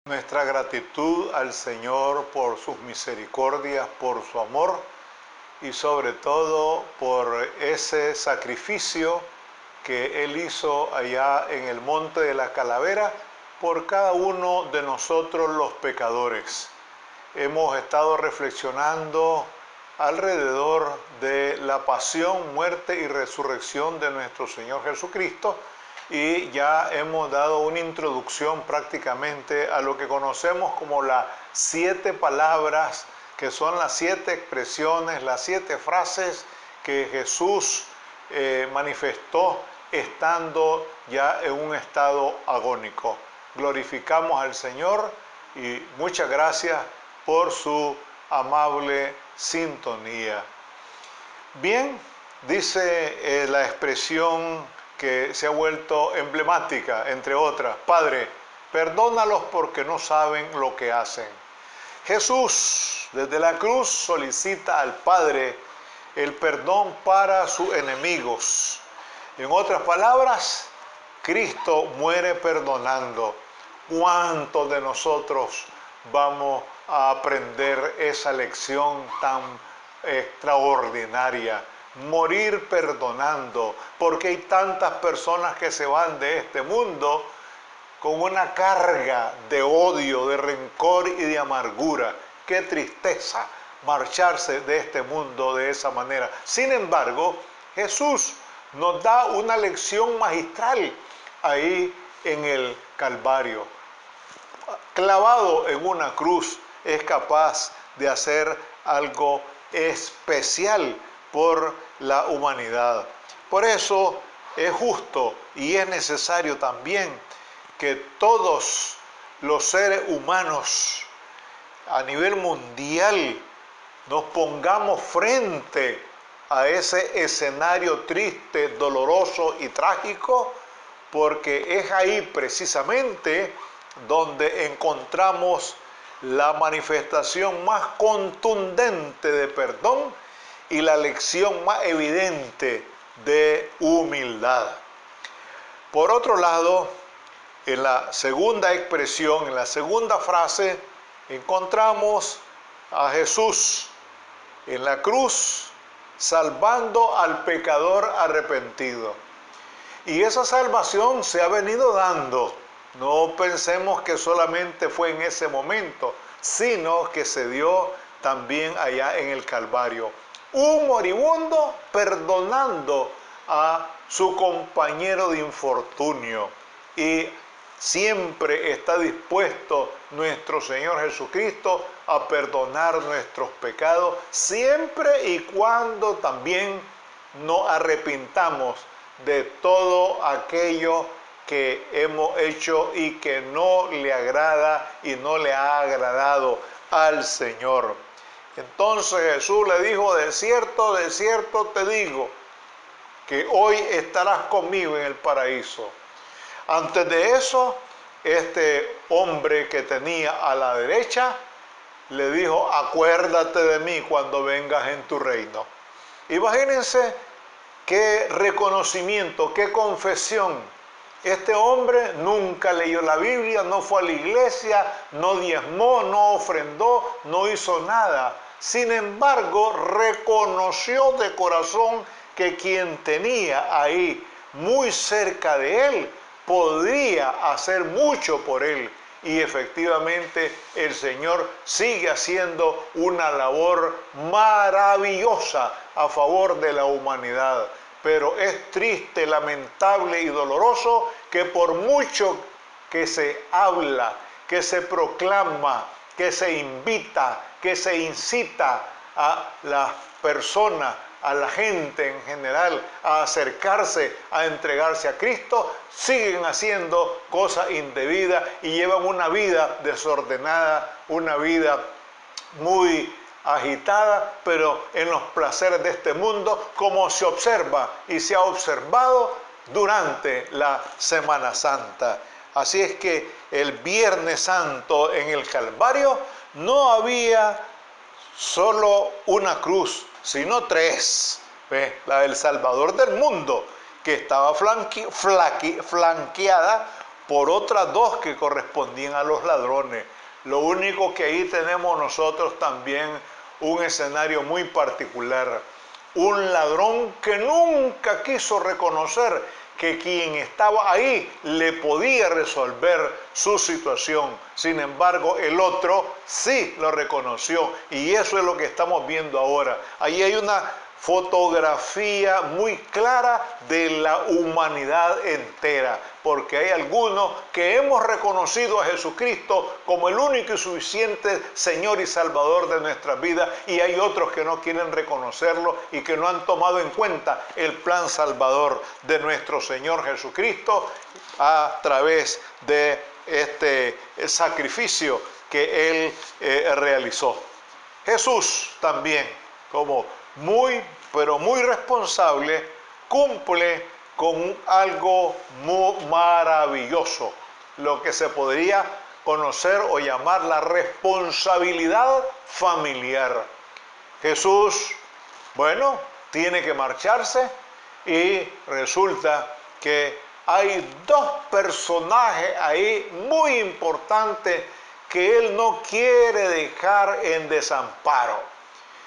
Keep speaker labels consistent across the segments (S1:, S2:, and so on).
S1: Nuestra gratitud al Señor por sus misericordias, por su amor y sobre todo por ese sacrificio que Él hizo allá en el Monte de la Calavera por cada uno de nosotros los pecadores. Hemos estado reflexionando alrededor de la pasión, muerte y resurrección de nuestro Señor Jesucristo, y ya hemos dado una introducción prácticamente a lo que conocemos como las 7 palabras, que son las 7 expresiones, las 7 frases que Jesús manifestó estando ya en un estado agónico. Glorificamos al Señor y muchas gracias por su amable sintonía. Bien, dice la expresión que se ha vuelto emblemática, entre otras: Padre, perdónalos porque no saben lo que hacen. Jesús, desde la cruz, solicita al Padre el perdón para sus enemigos. En otras palabras, Cristo muere perdonando. ¿Cuántos de nosotros vamos a aprender esa lección tan extraordinaria? Morir perdonando, porque hay tantas personas que se van de este mundo con una carga de odio, de rencor y de amargura. Qué tristeza marcharse de este mundo de esa manera. Sin embargo, Jesús nos da una lección magistral ahí en el Calvario. Clavado en una cruz, es capaz de hacer algo especial por la humanidad. Por eso es justo y es necesario también que todos los seres humanos a nivel mundial nos pongamos frente a ese escenario triste, doloroso y trágico, porque es ahí precisamente donde encontramos la manifestación más contundente de perdón y la lección más evidente de humildad. Por otro lado, en la segunda expresión, en la segunda frase, encontramos a Jesús en la cruz salvando al pecador arrepentido. Y esa salvación se ha venido dando. No pensemos que solamente fue en ese momento, sino que se dio también allá en el Calvario. Un moribundo perdonando a su compañero de infortunio. Y siempre está dispuesto nuestro Señor Jesucristo a perdonar nuestros pecados, siempre y cuando también nos arrepintamos de todo aquello que hemos hecho y que no le agrada y no le ha agradado al Señor. Entonces Jesús le dijo: de cierto te digo, que hoy estarás conmigo en el paraíso. Antes de eso, este hombre que tenía a la derecha le dijo: acuérdate de mí cuando vengas en tu reino. Imagínense qué reconocimiento, qué confesión. Este hombre nunca leyó la Biblia, no fue a la iglesia, no diezmó, no ofrendó, no hizo nada. Sin embargo, reconoció de corazón que quien tenía ahí muy cerca de él podría hacer mucho por él. Y efectivamente el Señor sigue haciendo una labor maravillosa a favor de la humanidad. Pero es triste, lamentable y doloroso que por mucho que se habla, que se proclama, que se invita, que se incita a las personas, a la gente en general, a acercarse, a entregarse a Cristo, siguen haciendo cosas indebidas y llevan una vida desordenada, una vida muy agitada, pero en los placeres de este mundo, como se observa y se ha observado durante la Semana Santa. Así es que el Viernes Santo en el Calvario no había solo una cruz, sino 3. La del Salvador del mundo, que estaba flanqueada por otras 2 que correspondían a los ladrones. Lo único que ahí tenemos nosotros también un escenario muy particular. Un ladrón que nunca quiso reconocer que quien estaba ahí le podía resolver su situación. Sin embargo, el otro sí lo reconoció, y eso es lo que estamos viendo ahora. Ahí hay una fotografía muy clara de la humanidad entera, porque hay algunos que hemos reconocido a Jesucristo como el único y suficiente Señor y Salvador de nuestras vidas, y hay otros que no quieren reconocerlo y que no han tomado en cuenta el plan salvador de nuestro Señor Jesucristo a través de este sacrificio que Él realizó. Jesús también, como pero muy responsable, cumple con algo muy maravilloso, lo que se podría conocer o llamar la responsabilidad familiar. Jesús, bueno, tiene que marcharse, y resulta que hay 2 personajes ahí muy importantes que Él no quiere dejar en desamparo.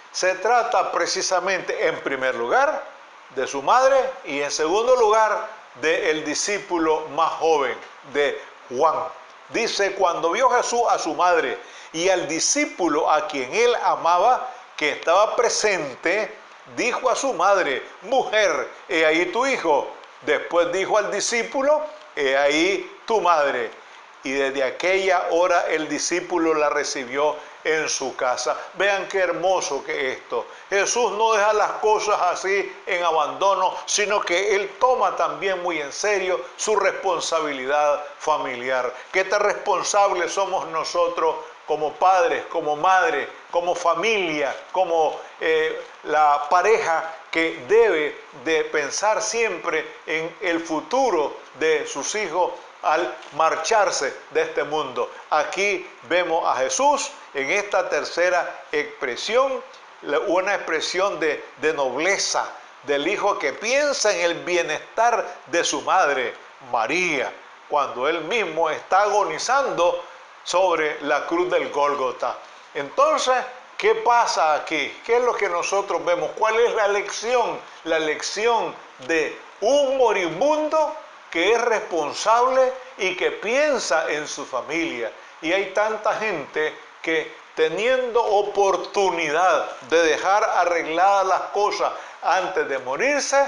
S1: Se trata precisamente, en primer lugar, de su madre, y en segundo lugar, del discípulo más joven, de Juan. Dice: cuando vio Jesús a su madre y al discípulo a quien él amaba, que estaba presente, dijo a su madre: mujer, he ahí tu hijo. Después dijo al discípulo: he ahí tu madre. Y desde aquella hora el discípulo la recibió en su casa. Vean qué hermoso que es esto. Jesús no deja las cosas así en abandono, sino que Él toma también muy en serio su responsabilidad familiar. ¿Qué tan responsables somos nosotros como padres, como madres, como familia, como la pareja que debe de pensar siempre en el futuro de sus hijos al marcharse de este mundo? Aquí vemos a Jesús en esta tercera expresión, una expresión de nobleza del hijo que piensa en el bienestar de su madre, María, cuando él mismo está agonizando sobre la cruz del Gólgota. Entonces, ¿qué pasa aquí? ¿Qué es lo que nosotros vemos? ¿Cuál es la lección? La lección de un moribundo que es responsable y que piensa en su familia. Y hay tanta gente que, teniendo oportunidad de dejar arregladas las cosas antes de morirse,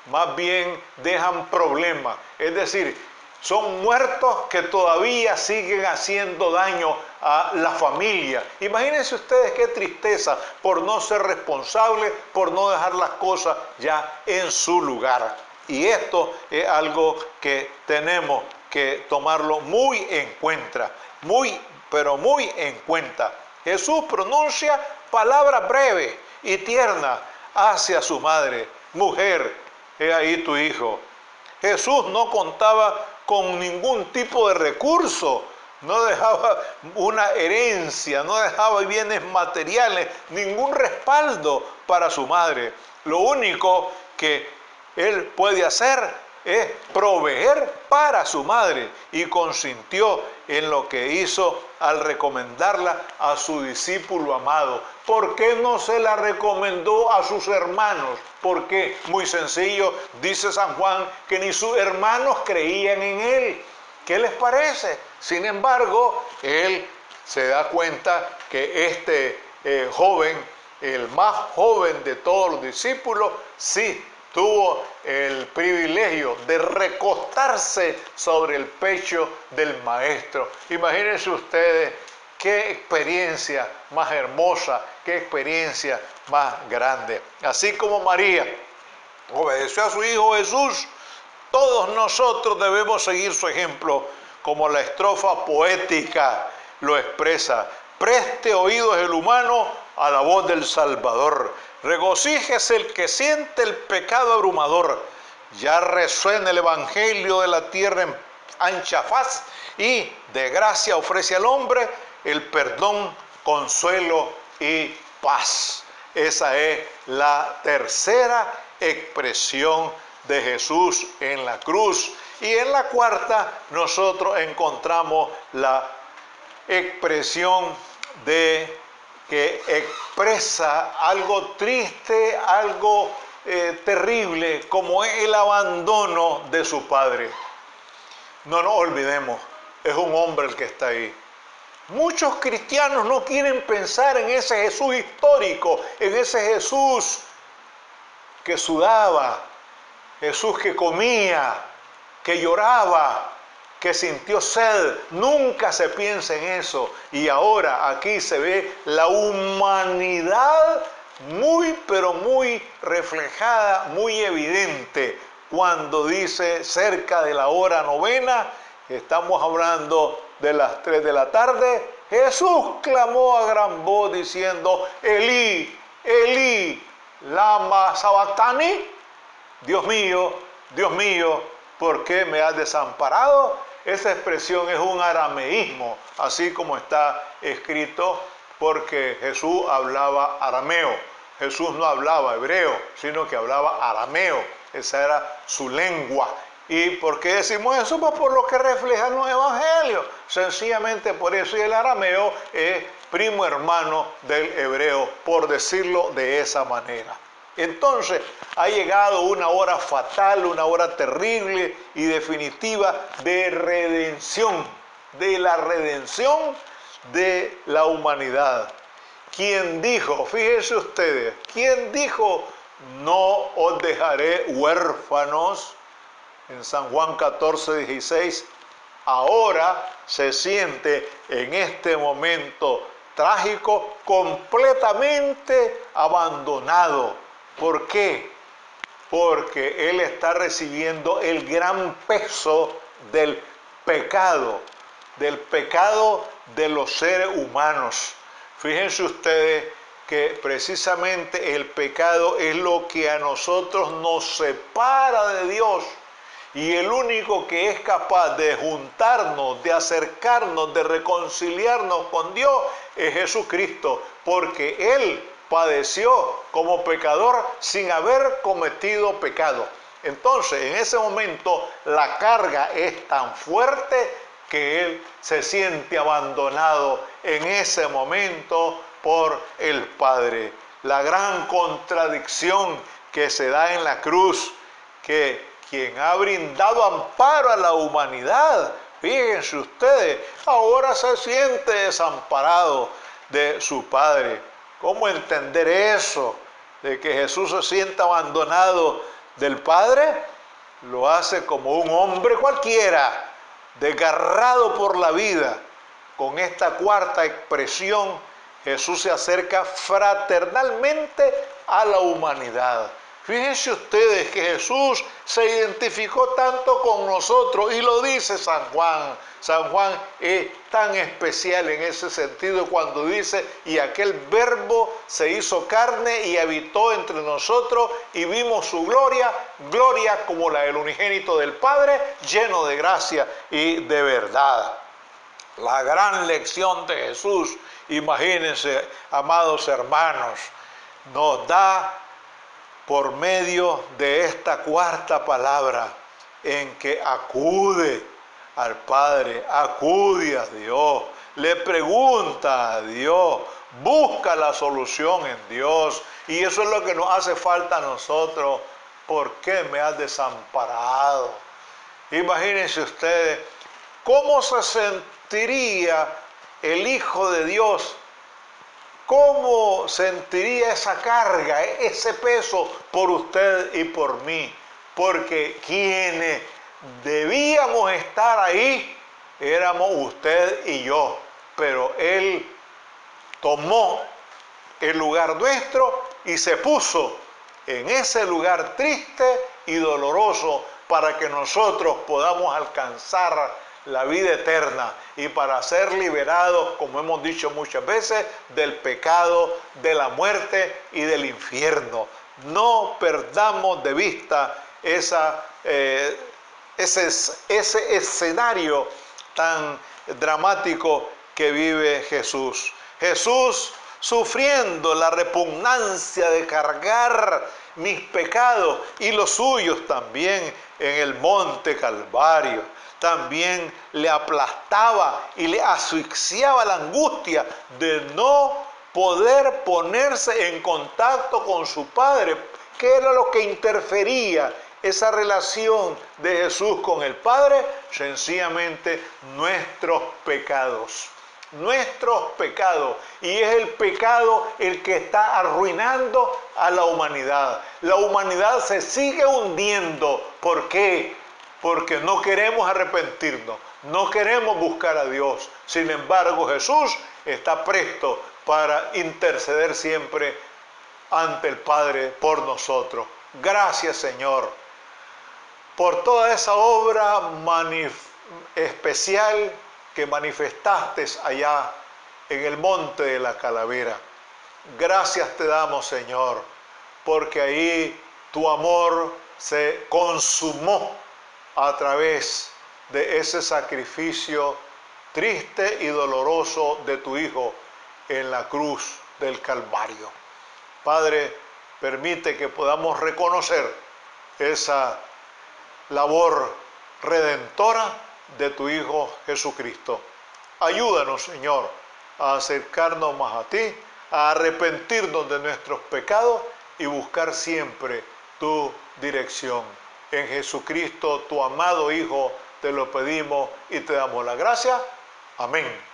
S1: más bien dejan problemas. Es decir, son muertos que todavía siguen haciendo daño a la familia. Imagínense ustedes qué tristeza por no ser responsable, por no dejar las cosas ya en su lugar. Y esto es algo que tenemos que tomarlo muy en cuenta, pero muy en cuenta. Jesús pronuncia palabras breves y tiernas hacia su madre: mujer, he ahí tu hijo. Jesús no contaba con ningún tipo de recurso, no dejaba una herencia, no dejaba bienes materiales, ningún respaldo para su madre. Lo único que él puede hacer es proveer para su madre, y consintió en lo que hizo al recomendarla a su discípulo amado. ¿Por qué no se la recomendó a sus hermanos? ¿Por qué? Muy sencillo, dice San Juan que ni sus hermanos creían en él. ¿Qué les parece? Sin embargo, él se da cuenta que este joven, el más joven de todos los discípulos, sí tuvo el privilegio de recostarse sobre el pecho del maestro. Imagínense ustedes qué experiencia más hermosa, qué experiencia más grande. Así como María obedeció a su hijo Jesús, todos nosotros debemos seguir su ejemplo, como la estrofa poética lo expresa: preste oídos el humano a la voz del Salvador, regocíjese el que siente el pecado abrumador, ya resuena el evangelio de la tierra en ancha faz, y de gracia ofrece al hombre el perdón, consuelo y paz. Esa es la tercera expresión de Jesús en la cruz, Y en la cuarta nosotros encontramos la expresión de que expresa algo triste, algo terrible, como es el abandono de su padre. No nos olvidemos, es un hombre el que está ahí. Muchos cristianos no quieren pensar en ese Jesús histórico, en ese Jesús que sudaba, Jesús que comía, que lloraba, que sintió sed. Nunca se piensa en eso. Y ahora aquí se ve la humanidad muy, pero muy reflejada, muy evidente. Cuando dice cerca de la hora novena, estamos hablando de las 3 de la tarde, Jesús clamó a gran voz diciendo, Elí, Elí, lama sabactani. Dios mío, ¿por qué me has desamparado? Esa expresión es un arameísmo, así como está escrito, porque Jesús hablaba arameo. Jesús no hablaba hebreo, sino que hablaba arameo. Esa era su lengua. ¿Y por qué decimos eso? Pues por lo que reflejan los evangelios. Sencillamente por eso. Y el arameo es primo hermano del hebreo, por decirlo de esa manera. Entonces ha llegado una hora fatal, una hora terrible y definitiva de redención, de la redención de la humanidad. ¿Quién dijo? Fíjense ustedes, ¿quién dijo no os dejaré huérfanos? En San Juan 14:16, ahora se siente en este momento trágico completamente abandonado. ¿Por qué? Porque él está recibiendo el gran peso del pecado de los seres humanos. Fíjense ustedes que precisamente el pecado es lo que a nosotros nos separa de Dios. Y el único que es capaz de juntarnos, de acercarnos, de reconciliarnos con Dios es Jesucristo, porque Él padeció como pecador sin haber cometido pecado. Entonces, en ese momento, la carga es tan fuerte que Él se siente abandonado en ese momento por el Padre. La gran contradicción que se da en la cruz, que quien ha brindado amparo a la humanidad, fíjense ustedes, ahora se siente desamparado de su Padre. ¿Cómo entender eso? De que Jesús se sienta abandonado del Padre, lo hace como un hombre cualquiera, desgarrado por la vida. Con esta cuarta expresión, Jesús se acerca fraternalmente a la humanidad. Fíjense ustedes que Jesús se identificó tanto con nosotros y lo dice San Juan. San Juan es tan especial en ese sentido cuando dice, y aquel verbo se hizo carne y habitó entre nosotros y vimos su gloria, gloria como la del unigénito del Padre, lleno de gracia y de verdad. La gran lección de Jesús, imagínense, amados hermanos, nos da por medio de esta cuarta palabra en que acude al Padre, acude a Dios, le pregunta a Dios, busca la solución en Dios. Y eso es lo que nos hace falta a nosotros. ¿Por qué me has desamparado? Imagínense ustedes, ¿cómo se sentiría el Hijo de Dios? ¿Cómo sentiría esa carga, ese peso por usted y por mí? Porque quienes debíamos estar ahí éramos usted y yo, pero Él tomó el lugar nuestro y se puso en ese lugar triste y doloroso para que nosotros podamos alcanzar la vida eterna y para ser liberados, como hemos dicho muchas veces, del pecado, de la muerte y del infierno. No perdamos de vista ese escenario tan dramático que vive Jesús. Jesús sufriendo la repugnancia de cargar mis pecados y los suyos también en el monte Calvario. También le aplastaba y le asfixiaba la angustia de no poder ponerse en contacto con su Padre, que era lo que interfería esa relación de Jesús con el Padre. Sencillamente nuestros pecados. Nuestros pecados. Y es el pecado el que está arruinando a la humanidad. La humanidad se sigue hundiendo. ¿Por qué? Porque no queremos arrepentirnos, no queremos buscar a Dios. Sin embargo, Jesús está presto para interceder siempre ante el Padre por nosotros. Gracias, Señor, por toda esa obra especial que manifestaste allá en el monte de la Calavera. Gracias te damos, Señor, porque ahí tu amor se consumó a través de ese sacrificio triste y doloroso de tu Hijo en la cruz del Calvario. Padre, permite que podamos reconocer esa labor redentora de tu Hijo Jesucristo. Ayúdanos, Señor, a acercarnos más a ti, a arrepentirnos de nuestros pecados y buscar siempre tu dirección. En Jesucristo, tu amado Hijo, te lo pedimos y te damos la gracia. Amén.